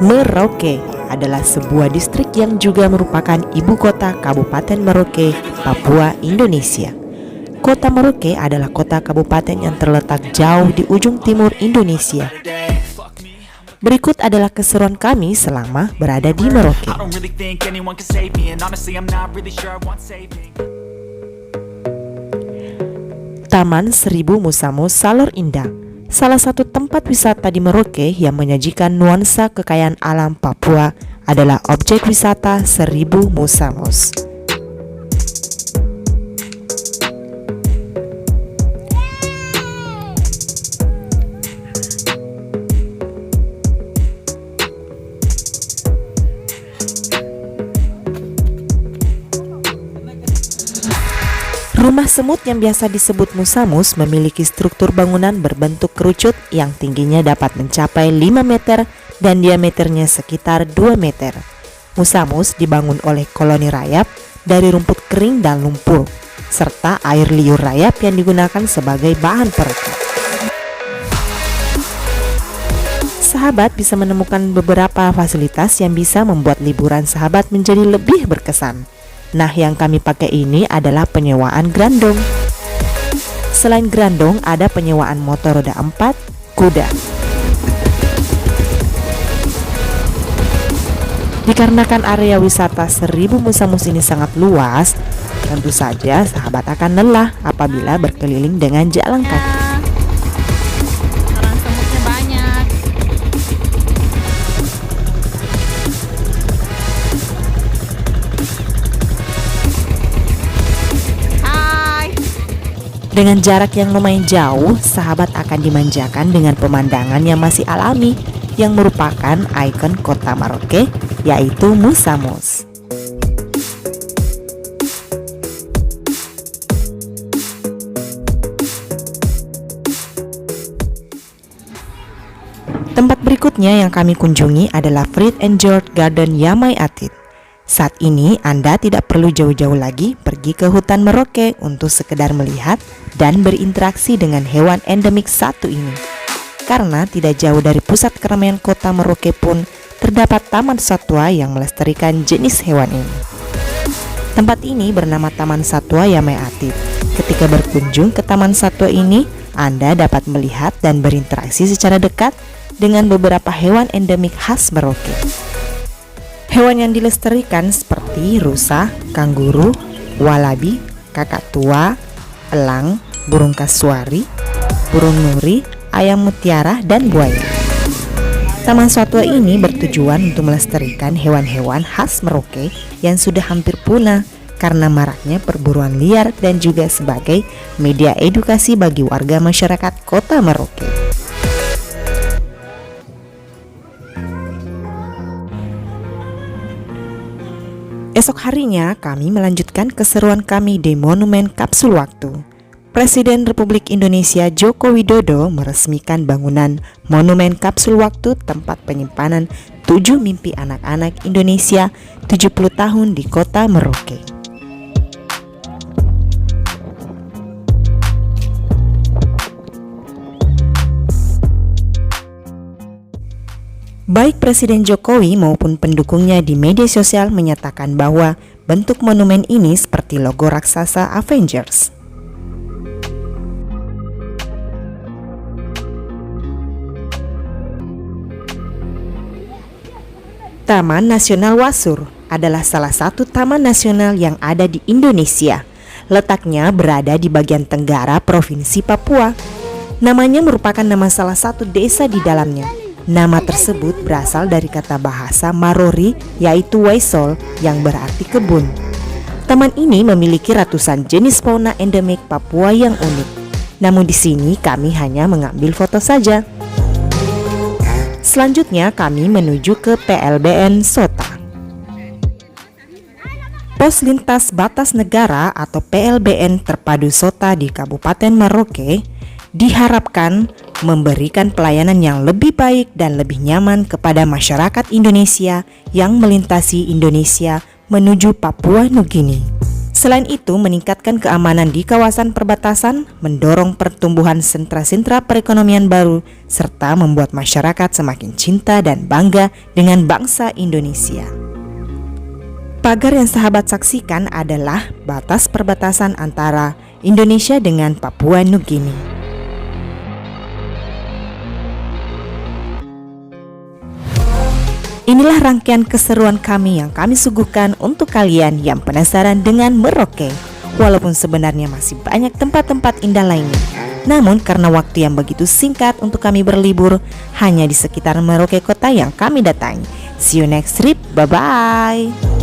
Merauke adalah sebuah distrik yang juga merupakan ibu kota Kabupaten Merauke, Papua, Indonesia. Kota Merauke adalah kota kabupaten yang terletak jauh di ujung timur Indonesia. Berikut adalah keseruan kami selama berada di Merauke. Taman Seribu Musamo Salor Indah, salah satu tempat wisata di Merauke yang menyajikan nuansa kekayaan alam Papua, adalah objek wisata Seribu Musamos. Rumah semut yang biasa disebut musamus memiliki struktur bangunan berbentuk kerucut yang tingginya dapat mencapai 5 meter dan diameternya sekitar 2 meter. Musamus dibangun oleh koloni rayap dari rumput kering dan lumpur, serta air liur rayap yang digunakan sebagai bahan perekat. Sahabat bisa menemukan beberapa fasilitas yang bisa membuat liburan sahabat menjadi lebih berkesan. Nah, yang kami pakai ini adalah penyewaan grandong. Selain grandong, ada penyewaan motor roda 4, kuda. Dikarenakan area wisata Seribu Musamos ini sangat luas, tentu saja sahabat akan lelah apabila berkeliling dengan jalan kaki. Orang semutnya banyak. Dengan jarak yang lumayan jauh, sahabat akan dimanjakan dengan pemandangan yang masih alami yang merupakan ikon kota Merauke, yaitu Musamos. Tempat berikutnya yang kami kunjungi adalah Fred and George Garden Yamai Attit. Saat ini Anda tidak perlu jauh-jauh lagi pergi ke hutan Merauke untuk sekedar melihat dan berinteraksi dengan hewan endemik satu ini. Karena tidak jauh dari pusat keramaian kota Merauke pun terdapat taman satwa yang melestarikan jenis hewan ini. Tempat ini bernama Taman Satwa Yamai Attit. Ketika berkunjung ke taman satwa ini, Anda dapat melihat dan berinteraksi secara dekat dengan beberapa hewan endemik khas Merauke. Hewan yang dilestarikan seperti rusa, kanguru, walabi, kakak tua, elang, burung kasuari, burung nuri, ayam mutiara, dan buaya. Taman satwa ini bertujuan untuk melestarikan hewan-hewan khas Merauke yang sudah hampir punah karena maraknya perburuan liar dan juga sebagai media edukasi bagi warga masyarakat kota Merauke. Esok harinya kami melanjutkan keseruan kami di Monumen Kapsul Waktu. Presiden Republik Indonesia Joko Widodo meresmikan bangunan Monumen Kapsul Waktu, tempat penyimpanan 7 mimpi anak-anak Indonesia 70 tahun di kota Merauke. Baik Presiden Jokowi maupun pendukungnya di media sosial menyatakan bahwa bentuk monumen ini seperti logo raksasa Avengers. Taman Nasional Wasur adalah salah satu taman nasional yang ada di Indonesia. Letaknya berada di bagian tenggara Provinsi Papua. Namanya merupakan nama salah satu desa di dalamnya. Nama tersebut berasal dari kata bahasa Marori, yaitu Waisol, yang berarti kebun. Taman ini memiliki ratusan jenis fauna endemik Papua yang unik. Namun di sini kami hanya mengambil foto saja. Selanjutnya kami menuju ke PLBN Sota. Pos Lintas Batas Negara atau PLBN Terpadu Sota di Kabupaten Merauke diharapkan memberikan pelayanan yang lebih baik dan lebih nyaman kepada masyarakat Indonesia yang melintasi Indonesia menuju Papua Nugini. Selain itu, meningkatkan keamanan di kawasan perbatasan, mendorong pertumbuhan sentra-sentra perekonomian baru, serta membuat masyarakat semakin cinta dan bangga dengan bangsa Indonesia. Pagar yang sahabat saksikan adalah batas perbatasan antara Indonesia dengan Papua Nugini. Inilah rangkaian keseruan kami yang kami suguhkan untuk kalian yang penasaran dengan Merauke. Walaupun sebenarnya masih banyak tempat-tempat indah lainnya, namun karena waktu yang begitu singkat untuk kami berlibur hanya di sekitar Merauke kota yang kami datangi. See you next trip, bye-bye.